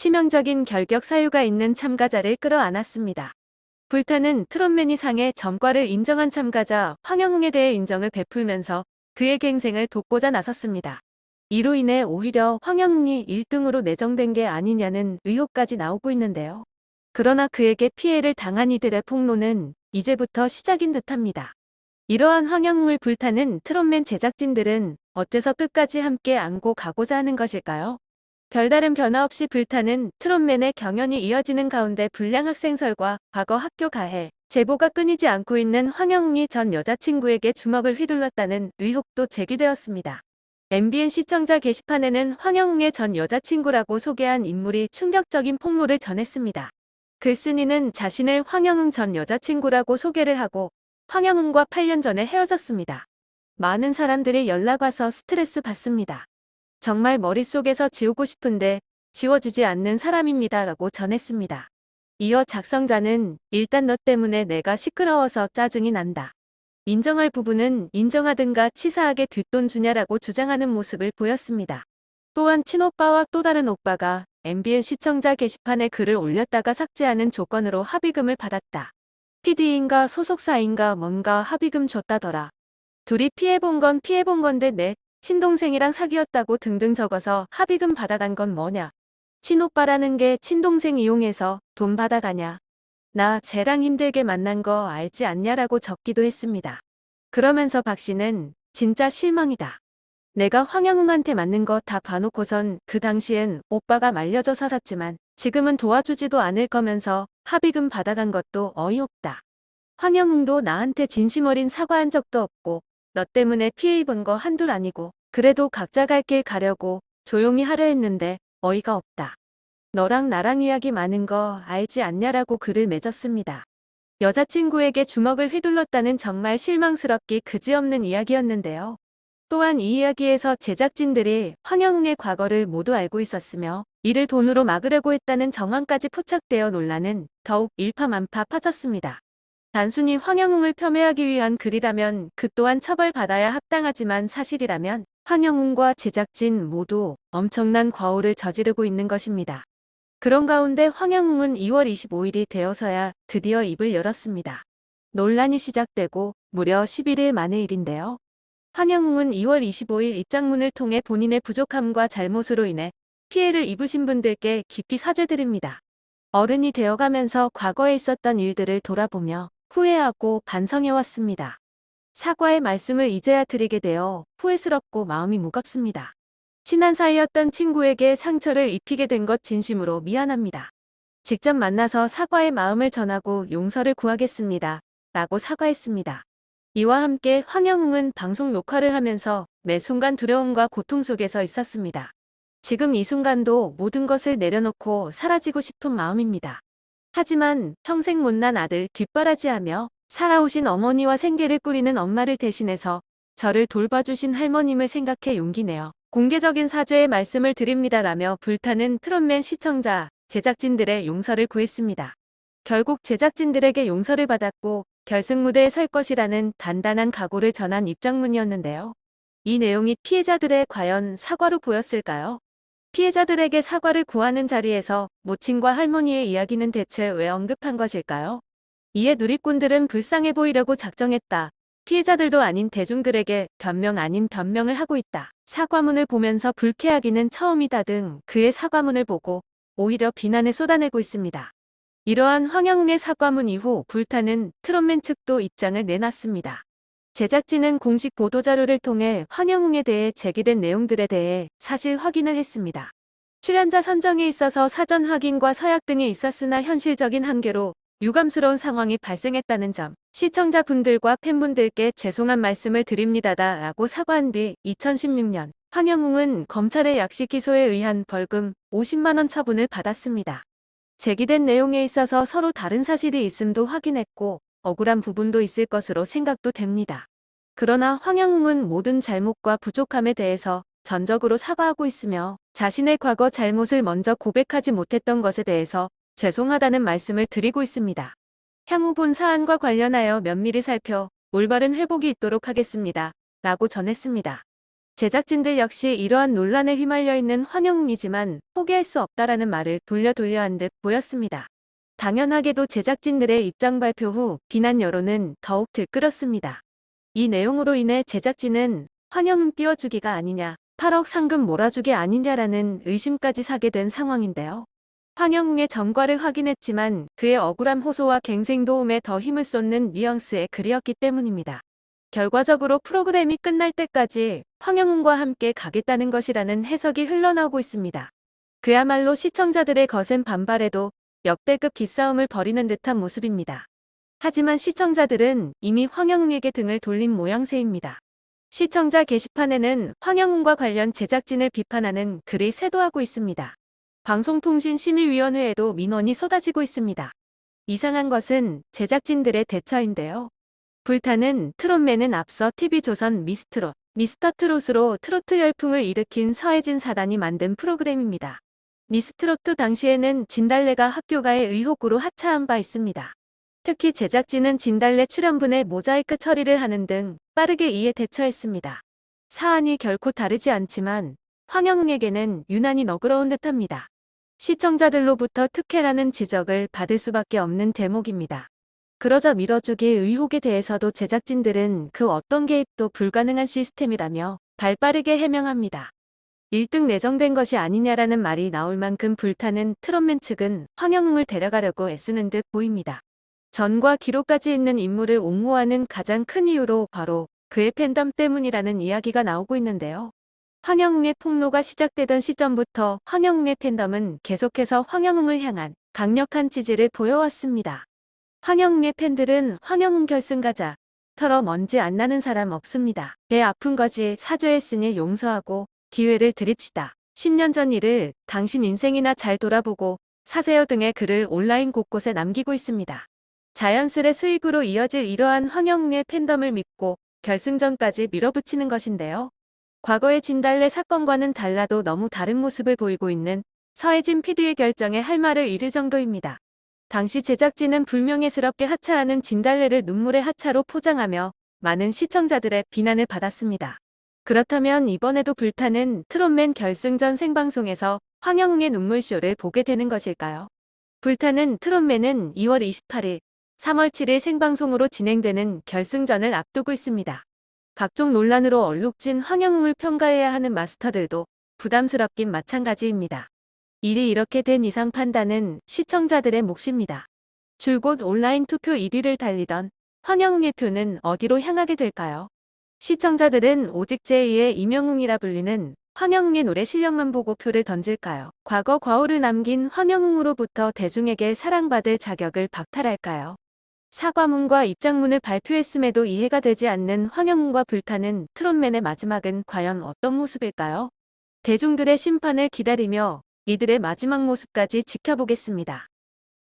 치명적인 결격 사유가 있는 참가자를 끌어안았습니다. 불타는 트롯맨이 상의 점과를 인정한 참가자 황영웅에 대해 인정을 베풀면서 그의 갱생을 돕고자 나섰습니다. 이로 인해 오히려 황영웅이 1등으로 내정된 게 아니냐는 의혹까지 나오고 있는데요. 그러나 그에게 피해를 당한 이들의 폭로는 이제부터 시작인 듯합니다. 이러한 황영웅을 불타는 트롯맨 제작진들은 어째서 끝까지 함께 안고 가고자 하는 것일까요? 별다른 변화 없이 불타는 트롯맨의 경연이 이어지는 가운데 불량 학생설과 과거 학교 가해, 제보가 끊이지 않고 있는 황영웅이 전 여자친구에게 주먹을 휘둘렀다는 의혹도 제기되었습니다. MBN 시청자 게시판에는 황영웅의 전 여자친구라고 소개한 인물이 충격적인 폭로를 전했습니다. 글쓴이는 자신을 황영웅 전 여자친구라고 소개를 하고 황영웅과 8년 전에 헤어졌습니다. 많은 사람들이 연락 와서 스트레스 받습니다. 정말 머릿속에서 지우고 싶은데 지워지지 않는 사람입니다. 라고 전했습니다. 이어 작성자는 일단 너 때문에 내가 시끄러워서 짜증이 난다. 인정할 부분은 인정하든가 치사하게 뒷돈 주냐라고 주장하는 모습을 보였습니다. 또한 친오빠와 또 다른 오빠가 MBN 시청자 게시판에 글을 올렸다가 삭제하는 조건으로 합의금을 받았다. PD인가 소속사인가 뭔가 합의금 줬다더라. 둘이 피해본 건 피해본 건데 내 친동생이랑 사귀었다고 등등 적어서 합의금 받아간 건 뭐냐. 친오빠라는 게 친동생 이용해서 돈 받아가냐. 나 쟤랑 힘들게 만난 거 알지 않냐라고 적기도 했습니다. 그러면서 박 씨는 진짜 실망이다. 내가 황영웅한테 맞는 거 다 봐놓고선 그 당시엔 오빠가 말려줘서 샀지만 지금은 도와주지도 않을 거면서 합의금 받아간 것도 어이없다. 황영웅도 나한테 진심 어린 사과한 적도 없고 너 때문에 피해 입은 거 한둘 아니고 그래도 각자 갈 길 가려고 조용히 하려 했는데 어이가 없다. 너랑 나랑 이야기 많은 거 알지 않냐라고 글을 맺었습니다. 여자친구에게 주먹을 휘둘렀다는 정말 실망스럽기 그지없는 이야기였는데요. 또한 이 이야기에서 제작진들이 황영웅의 과거를 모두 알고 있었으며 이를 돈으로 막으려고 했다는 정황까지 포착되어 논란은 더욱 일파만파 퍼졌습니다. 단순히 황영웅을 폄훼하기 위한 글이라면 그 또한 처벌받아야 합당하지만 사실이라면 황영웅과 제작진 모두 엄청난 과오를 저지르고 있는 것입니다. 그런 가운데 황영웅은 2월 25일이 되어서야 드디어 입을 열었습니다. 논란이 시작되고 무려 11일 만의 일인데요. 황영웅은 2월 25일 입장문을 통해 본인의 부족함과 잘못으로 인해 피해를 입으신 분들께 깊이 사죄드립니다. 어른이 되어가면서 과거에 있었던 일들을 돌아보며 후회하고 반성해왔습니다. 사과의 말씀을 이제야 드리게 되어 후회스럽고 마음이 무겁습니다. 친한 사이였던 친구에게 상처를 입히게 된 것 진심으로 미안합니다. 직접 만나서 사과의 마음을 전하고 용서를 구하겠습니다. 라고 사과했습니다. 이와 함께 황영웅은 방송 녹화를 하면서 매 순간 두려움과 고통 속에서 있었습니다. 지금 이 순간도 모든 것을 내려놓고 사라지고 싶은 마음입니다. 하지만 평생 못난 아들 뒷바라지하며 살아오신 어머니와 생계를 꾸리는 엄마를 대신해서 저를 돌봐주신 할머님을 생각해 용기 내어 공개적인 사죄의 말씀을 드립니다라며 불타는 트롯맨 시청자, 제작진들의 용서를 구했습니다. 결국 제작진들에게 용서를 받았고 결승 무대에 설 것이라는 단단한 각오를 전한 입장문이었는데요. 이 내용이 피해자들의 과연 사과로 보였을까요? 피해자들에게 사과를 구하는 자리에서 모친과 할머니의 이야기는 대체 왜 언급한 것일까요? 이에 누리꾼들은 불쌍해 보이려고 작정했다. 피해자들도 아닌 대중들에게 변명 아닌 변명을 하고 있다. 사과문을 보면서 불쾌하기는 처음이다 등 그의 사과문을 보고 오히려 비난을 쏟아내고 있습니다. 이러한 황영웅의 사과문 이후 불타는 트롯맨 측도 입장을 내놨습니다. 제작진은 공식 보도자료를 통해 황영웅에 대해 제기된 내용들에 대해 사실 확인을 했습니다. 출연자 선정에 있어서 사전 확인과 서약 등이 있었으나 현실적인 한계로 유감스러운 상황이 발생했다는 점, 시청자분들과 팬분들께 죄송한 말씀을 드립니다다 라고 사과한 뒤 2016년 황영웅은 검찰의 약식 기소에 의한 벌금 50만 원 처분을 받았습니다. 제기된 내용에 있어서 서로 다른 사실이 있음도 확인했고 억울한 부분도 있을 것으로 생각도 됩니다. 그러나 황영웅은 모든 잘못과 부족함에 대해서 전적으로 사과하고 있으며 자신의 과거 잘못을 먼저 고백하지 못했던 것에 대해서 죄송하다는 말씀을 드리고 있습니다. 향후 본 사안과 관련하여 면밀히 살펴 올바른 회복이 있도록 하겠습니다. 라고 전했습니다. 제작진들 역시 이러한 논란에 휘말려 있는 황영웅이지만 포기할 수 없다라는 말을 돌려 한 듯 보였습니다. 당연하게도 제작진들의 입장 발표 후 비난 여론은 더욱 들끓었습니다. 이 내용으로 인해 제작진은 황영웅 띄워주기가 아니냐, 8억 상금 몰아주기 아니냐라는 의심까지 사게 된 상황인데요. 황영웅의 전과를 확인했지만 그의 억울함 호소와 갱생 도움에 더 힘을 쏟는 뉘앙스의 글이었기 때문입니다. 결과적으로 프로그램이 끝날 때까지 황영웅과 함께 가겠다는 것이라는 해석이 흘러나오고 있습니다. 그야말로 시청자들의 거센 반발에도 역대급 기싸움을 벌이는 듯한 모습입니다. 하지만 시청자들은 이미 황영웅에게 등을 돌린 모양새입니다. 시청자 게시판에는 황영웅과 관련 제작진을 비판하는 글이 쇄도하고 있습니다. 방송통신심의위원회에도 민원이 쏟아지고 있습니다. 이상한 것은 제작진들의 대처인데요. 불타는 트롯맨은 앞서 TV조선 미스터트롯으로 트로트 열풍을 일으킨 서혜진 사단이 만든 프로그램입니다. 미스트롯 당시에는 진달래가 학교가의 의혹으로 하차한 바 있습니다. 특히 제작진은 진달래 출연분의 모자이크 처리를 하는 등 빠르게 이에 대처했습니다. 사안이 결코 다르지 않지만 황영웅에게는 유난히 너그러운 듯합니다. 시청자들로부터 특혜라는 지적을 받을 수밖에 없는 대목입니다. 그러자 밀어주기 의혹에 대해서도 제작진들은 그 어떤 개입도 불가능한 시스템이라며 발빠르게 해명합니다. 1등 내정된 것이 아니냐라는 말이 나올 만큼 불타는 트롯맨 측은 황영웅을 데려가려고 애쓰는 듯 보입니다. 전과 기록까지 있는 인물을 옹호하는 가장 큰 이유로 바로 그의 팬덤 때문이라는 이야기가 나오고 있는데요. 황영웅의 폭로가 시작되던 시점부터 황영웅의 팬덤은 계속해서 황영웅을 향한 강력한 지지를 보여왔습니다. 황영웅의 팬들은 황영웅 결승 가자. 털어 먼지 안 나는 사람 없습니다. 배 아픈 거지 사죄했으니 용서하고 기회를 드립시다. 10년 전 일을 당신 인생이나 잘 돌아보고 사세요 등의 글을 온라인 곳곳에 남기고 있습니다. 자연스레 수익으로 이어질 이러한 황영웅의 팬덤을 믿고 결승전까지 밀어붙이는 것인데요. 과거의 진달래 사건과는 달라도 너무 다른 모습을 보이고 있는 서혜진 PD의 결정에 할 말을 잃을 정도입니다. 당시 제작진은 불명예스럽게 하차하는 진달래를 눈물의 하차로 포장하며 많은 시청자들의 비난을 받았습니다. 그렇다면 이번에도 불타는 트롯맨 결승전 생방송에서 황영웅의 눈물쇼를 보게 되는 것일까요? 불타는 트롯맨은 2월 28일, 3월 7일 생방송으로 진행되는 결승전을 앞두고 있습니다. 각종 논란으로 얼룩진 황영웅을 평가해야 하는 마스터들도 부담스럽긴 마찬가지입니다. 일이 이렇게 된 이상 판단은 시청자들의 몫입니다. 줄곧 온라인 투표 1위를 달리던 황영웅의 표는 어디로 향하게 될까요? 시청자들은 오직 제2의 이명웅이라 불리는 황영웅의 노래 실력만 보고 표를 던질까요? 과거 과오를 남긴 황영웅으로부터 대중에게 사랑받을 자격을 박탈할까요? 사과문과 입장문을 발표했음에도 이해가 되지 않는 황영웅과 불타는 트롯맨의 마지막은 과연 어떤 모습일까요? 대중들의 심판을 기다리며 이들의 마지막 모습까지 지켜보겠습니다.